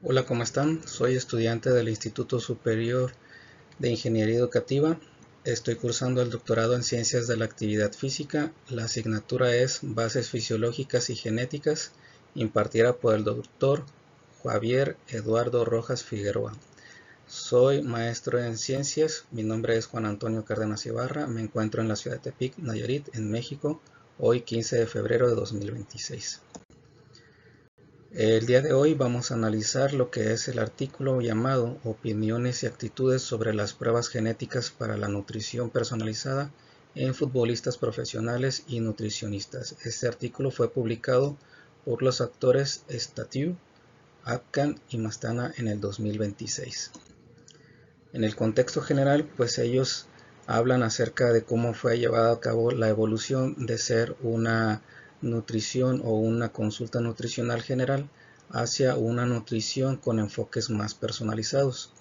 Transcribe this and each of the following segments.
Hola, ¿cómo están? Soy estudiante del Instituto Superior de Ingeniería Educativa. Estoy cursando el doctorado en Ciencias de la Actividad Física. La asignatura es Bases Fisiológicas y Genéticas, impartida por el doctor Javier Eduardo Rojas Figueroa. Soy maestro en ciencias. Mi nombre es Juan Antonio Cárdenas Ibarra. Me encuentro en la ciudad de Tepic, Nayarit, en México, hoy 15 de febrero de 2026. El día de hoy vamos a analizar lo que es el artículo llamado Opiniones y actitudes sobre las pruebas genéticas para la nutrición personalizada en futbolistas profesionales y nutricionistas. Este artículo fue publicado por los autores Statiu, Apkan y Mastana en el 2026. En el contexto general, pues ellos hablan acerca de cómo fue llevada a cabo la evolución de ser una nutrición o una consulta nutricional general hacia una nutrición con enfoques más personalizados.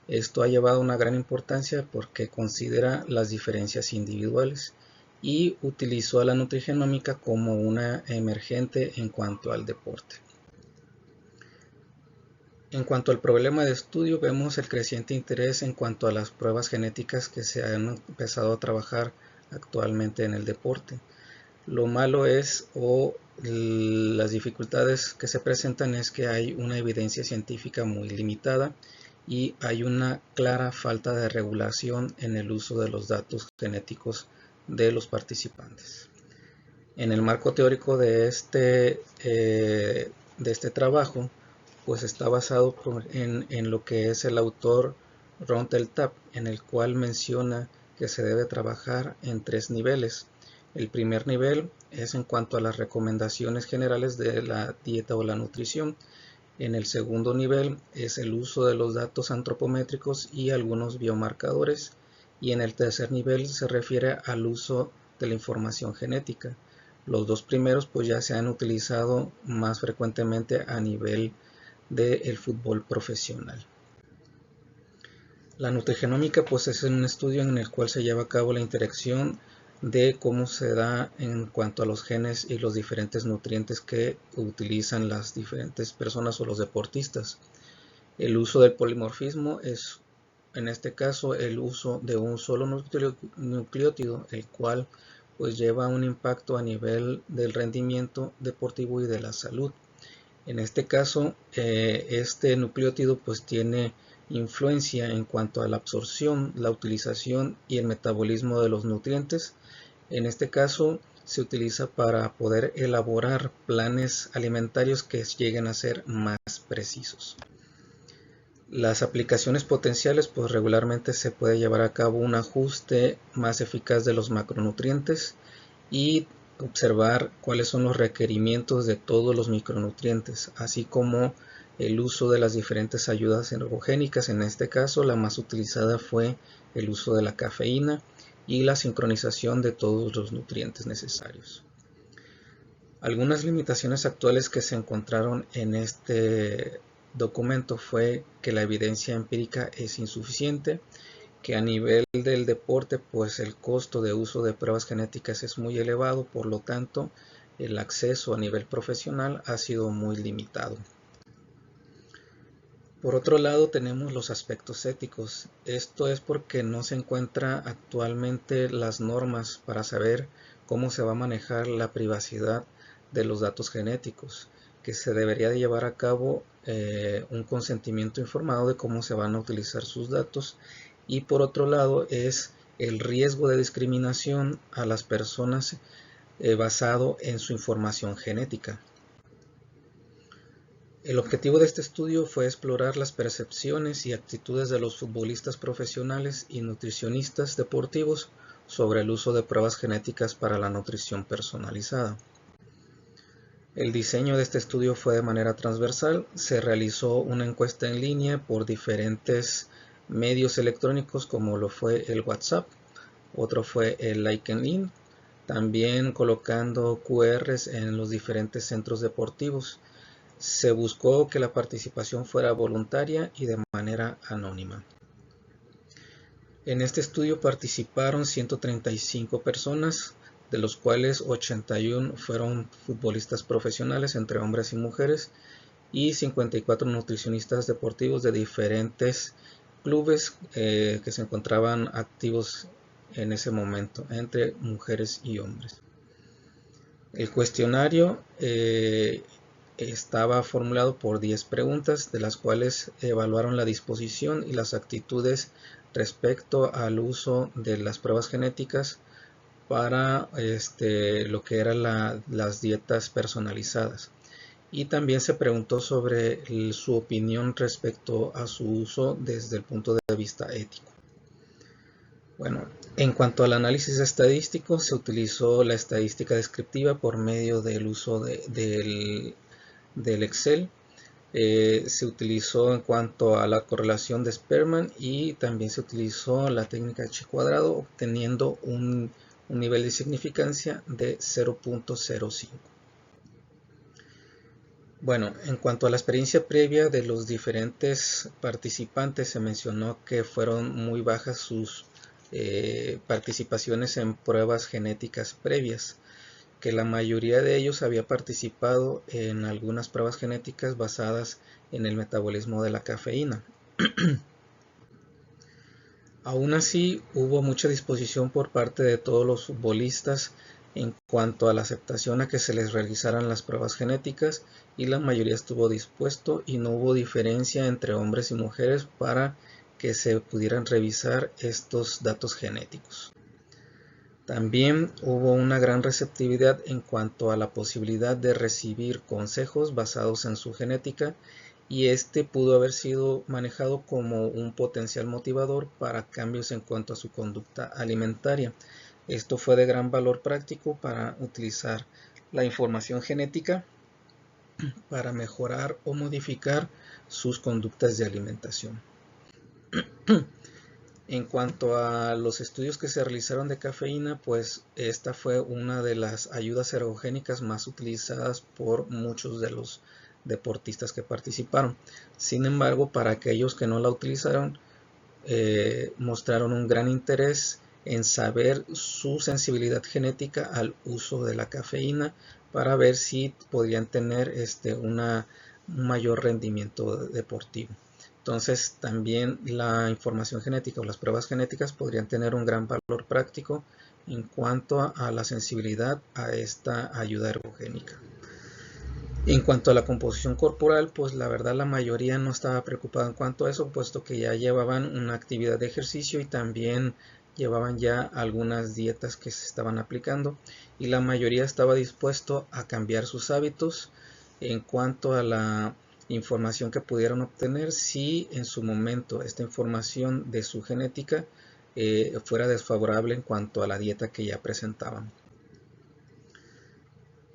Esto ha llevado una gran importancia porque considera las diferencias individuales y utilizó a la nutrigenómica como una emergente en cuanto al deporte. En cuanto al problema de estudio, vemos el creciente interés en cuanto a las pruebas genéticas que se han empezado a trabajar actualmente en el deporte. Lo malo es o las dificultades que se presentan es que hay una evidencia científica muy limitada y hay una clara falta de regulación en el uso de los datos genéticos de los participantes. En el marco teórico de este trabajo, pues está basado en lo que es el autor Ron Teltap, en el cual menciona que se debe trabajar en 3 niveles. El primer nivel es en cuanto a las recomendaciones generales de la dieta o la nutrición. En el segundo nivel es el uso de los datos antropométricos y algunos biomarcadores. Y en el tercer nivel se refiere al uso de la información genética. Los dos primeros pues ya se han utilizado más frecuentemente a nivel del fútbol profesional. La nutrigenómica pues es un estudio en el cual se lleva a cabo la interacción de cómo se da en cuanto a los genes y los diferentes nutrientes que utilizan las diferentes personas o los deportistas. El uso del polimorfismo es en este caso el uso de un solo nucleótido, el cual pues lleva un impacto a nivel del rendimiento deportivo y de la salud. En este caso, este nucleótido pues tiene influencia en cuanto a la absorción, la utilización y el metabolismo de los nutrientes. En este caso se utiliza para poder elaborar planes alimentarios que lleguen a ser más precisos. Las aplicaciones potenciales, pues regularmente se puede llevar a cabo un ajuste más eficaz de los macronutrientes y observar cuáles son los requerimientos de todos los micronutrientes, así como el uso de las diferentes ayudas ergogénicas. En este caso, la más utilizada fue el uso de la cafeína y la sincronización de todos los nutrientes necesarios. Algunas limitaciones actuales que se encontraron en este documento fue que la evidencia empírica es insuficiente, que a nivel del deporte pues el costo de uso de pruebas genéticas es muy elevado, por lo tanto el acceso a nivel profesional ha sido muy limitado. Por otro lado tenemos los aspectos éticos. Esto es porque no se encuentra actualmente las normas para saber cómo se va a manejar la privacidad de los datos genéticos, que se debería de llevar a cabo un consentimiento informado de cómo se van a utilizar sus datos, y por otro lado es el riesgo de discriminación a las personas basado en su información genética. El objetivo de este estudio fue explorar las percepciones y actitudes de los futbolistas profesionales y nutricionistas deportivos sobre el uso de pruebas genéticas para la nutrición personalizada. El diseño de este estudio fue de manera transversal. Se realizó una encuesta en línea por diferentes medios electrónicos como lo fue el WhatsApp, otro fue el LinkedIn, también colocando QRs en los diferentes centros deportivos. Se buscó que la participación fuera voluntaria y de manera anónima. En este estudio participaron 135 personas, de los cuales 81 fueron futbolistas profesionales entre hombres y mujeres, y 54 nutricionistas deportivos de diferentes clubes que se encontraban activos en ese momento, entre mujeres y hombres. El cuestionario estaba formulado por 10 preguntas, de las cuales evaluaron la disposición y las actitudes respecto al uso de las pruebas genéticas para lo que eran las dietas personalizadas. Y también se preguntó sobre su opinión respecto a su uso desde el punto de vista ético. Bueno, en cuanto al análisis estadístico, se utilizó la estadística descriptiva por medio del uso del Excel. Se utilizó en cuanto a la correlación de Spearman y también se utilizó la técnica H cuadrado, obteniendo un nivel de significancia de 0.05. Bueno, en cuanto a la experiencia previa de los diferentes participantes, se mencionó que fueron muy bajas sus participaciones en pruebas genéticas previas, que la mayoría de ellos había participado en algunas pruebas genéticas basadas en el metabolismo de la cafeína. Aún así, hubo mucha disposición por parte de todos los futbolistas en cuanto a la aceptación a que se les realizaran las pruebas genéticas, y la mayoría estuvo dispuesto y no hubo diferencia entre hombres y mujeres para que se pudieran revisar estos datos genéticos. También hubo una gran receptividad en cuanto a la posibilidad de recibir consejos basados en su genética, y este pudo haber sido manejado como un potencial motivador para cambios en cuanto a su conducta alimentaria. Esto fue de gran valor práctico para utilizar la información genética para mejorar o modificar sus conductas de alimentación. En cuanto a los estudios que se realizaron de cafeína, pues esta fue una de las ayudas ergogénicas más utilizadas por muchos de los deportistas que participaron. Sin embargo, para aquellos que no la utilizaron, mostraron un gran interés en saber su sensibilidad genética al uso de la cafeína para ver si podrían tener un mayor rendimiento deportivo. Entonces también la información genética o las pruebas genéticas podrían tener un gran valor práctico en cuanto a la sensibilidad a esta ayuda ergogénica. En cuanto a la composición corporal, pues la verdad la mayoría no estaba preocupada en cuanto a eso, puesto que ya llevaban una actividad de ejercicio y también llevaban ya algunas dietas que se estaban aplicando, y la mayoría estaba dispuesto a cambiar sus hábitos en cuanto a la información que pudieran obtener si en su momento esta información de su genética fuera desfavorable en cuanto a la dieta que ya presentaban.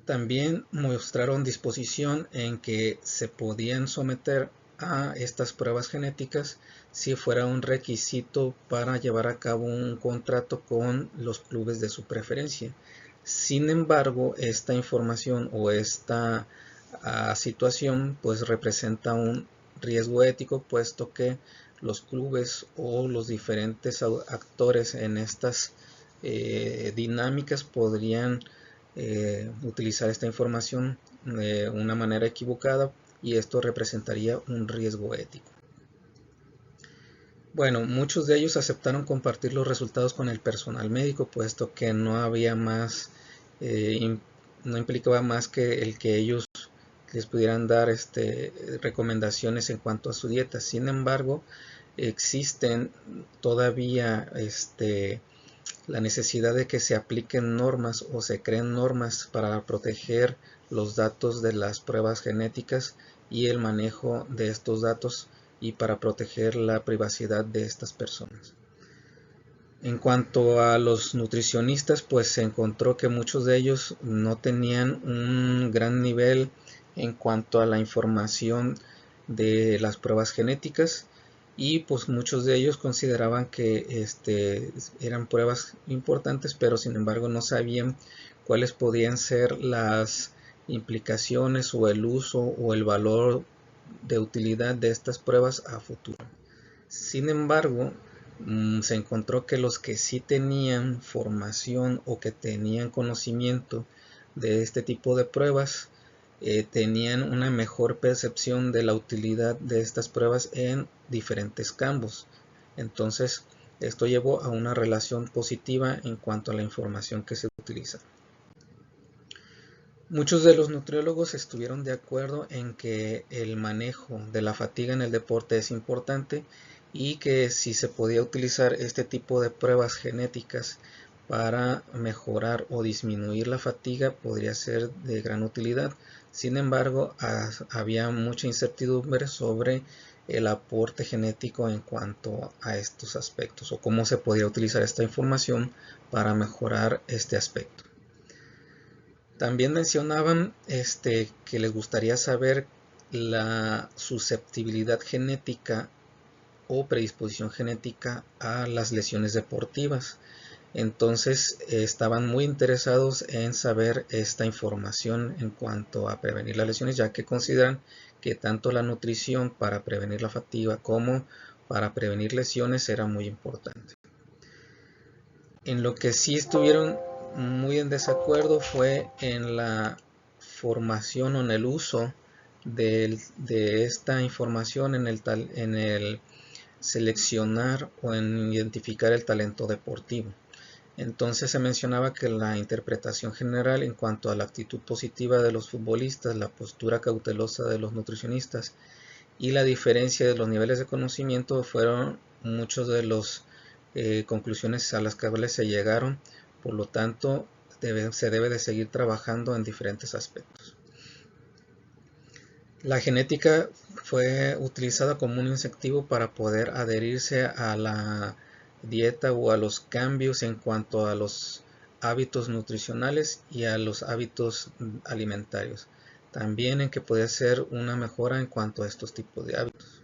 También mostraron disposición en que se podían someter a estas pruebas genéticas si fuera un requisito para llevar a cabo un contrato con los clubes de su preferencia. Sin embargo, esta información o esta situación pues representa un riesgo ético, puesto que los clubes o los diferentes actores en estas dinámicas podrían utilizar esta información de una manera equivocada, y esto representaría un riesgo ético. Bueno, muchos de ellos aceptaron compartir los resultados con el personal médico, puesto que no había más, no implicaba más que el que ellos les pudieran dar recomendaciones en cuanto a su dieta. Sin embargo, existen todavía la necesidad de que se apliquen normas o se creen normas para proteger los datos de las pruebas genéticas y el manejo de estos datos, y para proteger la privacidad de estas personas. En cuanto a los nutricionistas, pues se encontró que muchos de ellos no tenían un gran nivel en cuanto a la información de las pruebas genéticas, y pues muchos de ellos consideraban que eran pruebas importantes, pero sin embargo no sabían cuáles podían ser las implicaciones o el uso o el valor de utilidad de estas pruebas a futuro. Sin embargo, se encontró que los que sí tenían formación o que tenían conocimiento de este tipo de pruebas tenían una mejor percepción de la utilidad de estas pruebas en diferentes campos. Entonces, esto llevó a una relación positiva en cuanto a la información que se utiliza. Muchos de los nutriólogos estuvieron de acuerdo en que el manejo de la fatiga en el deporte es importante y que si se podía utilizar este tipo de pruebas genéticas para mejorar o disminuir la fatiga podría ser de gran utilidad. Sin embargo, había mucha incertidumbre sobre el aporte genético en cuanto a estos aspectos o cómo se podía utilizar esta información para mejorar este aspecto. También mencionaban que les gustaría saber la susceptibilidad genética o predisposición genética a las lesiones deportivas. Entonces estaban muy interesados en saber esta información en cuanto a prevenir las lesiones, ya que consideran que tanto la nutrición para prevenir la fatiga como para prevenir lesiones era muy importante. En lo que sí estuvieron muy en desacuerdo fue en la formación o en el uso de esta información en el seleccionar o en identificar el talento deportivo. Entonces se mencionaba que la interpretación general en cuanto a la actitud positiva de los futbolistas, la postura cautelosa de los nutricionistas y la diferencia de los niveles de conocimiento fueron muchos de las conclusiones a las que se llegaron. Por lo tanto, se debe de seguir trabajando en diferentes aspectos. La genética fue utilizada como un incentivo para poder adherirse a la dieta o a los cambios en cuanto a los hábitos nutricionales y a los hábitos alimentarios. También en que puede ser una mejora en cuanto a estos tipos de hábitos.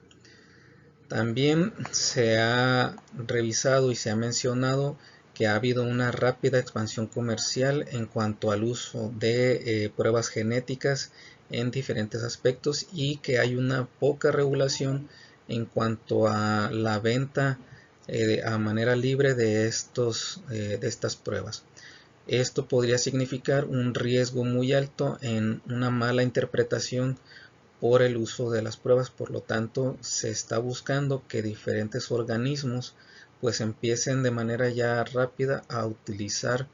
También se ha revisado y se ha mencionado que ha habido una rápida expansión comercial en cuanto al uso de pruebas genéticas en diferentes aspectos y que hay una poca regulación en cuanto a la venta a manera libre de estas pruebas. Esto podría significar un riesgo muy alto en una mala interpretación por el uso de las pruebas. Por lo tanto, se está buscando que diferentes organismos pues empiecen de manera ya rápida a utilizar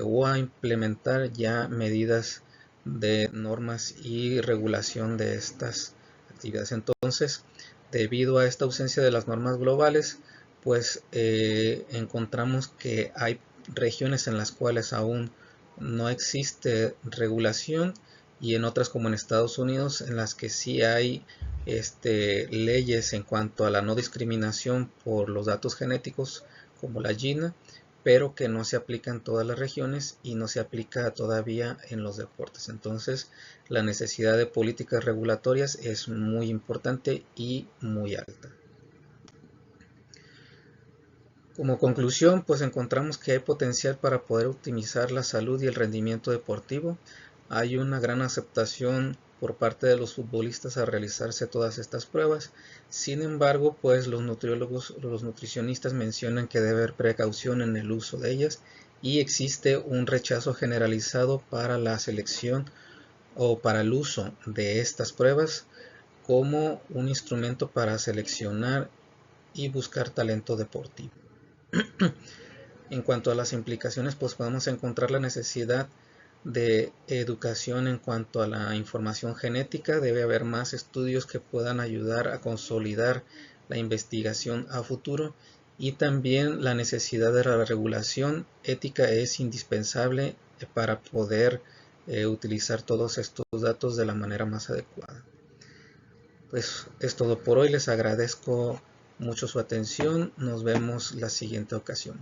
o a implementar ya medidas de normas y regulación de estas actividades. Entonces, debido a esta ausencia de las normas globales, pues encontramos que hay regiones en las cuales aún no existe regulación y en otras como en Estados Unidos en las que sí hay leyes en cuanto a la no discriminación por los datos genéticos como la GINA, pero que no se aplica en todas las regiones y no se aplica todavía en los deportes. Entonces la necesidad de políticas regulatorias es muy importante y muy alta. Como conclusión, pues encontramos que hay potencial para poder optimizar la salud y el rendimiento deportivo. Hay una gran aceptación por parte de los futbolistas a realizarse todas estas pruebas. Sin embargo, pues los nutriólogos, los nutricionistas mencionan que debe haber precaución en el uso de ellas y existe un rechazo generalizado para la selección o para el uso de estas pruebas como un instrumento para seleccionar y buscar talento deportivo. En cuanto a las implicaciones, pues podemos encontrar la necesidad de educación en cuanto a la información genética. Debe haber más estudios que puedan ayudar a consolidar la investigación a futuro y también la necesidad de la regulación ética es indispensable para poder utilizar todos estos datos de la manera más adecuada. Pues es todo por hoy, les agradezco mucho su atención, nos vemos la siguiente ocasión.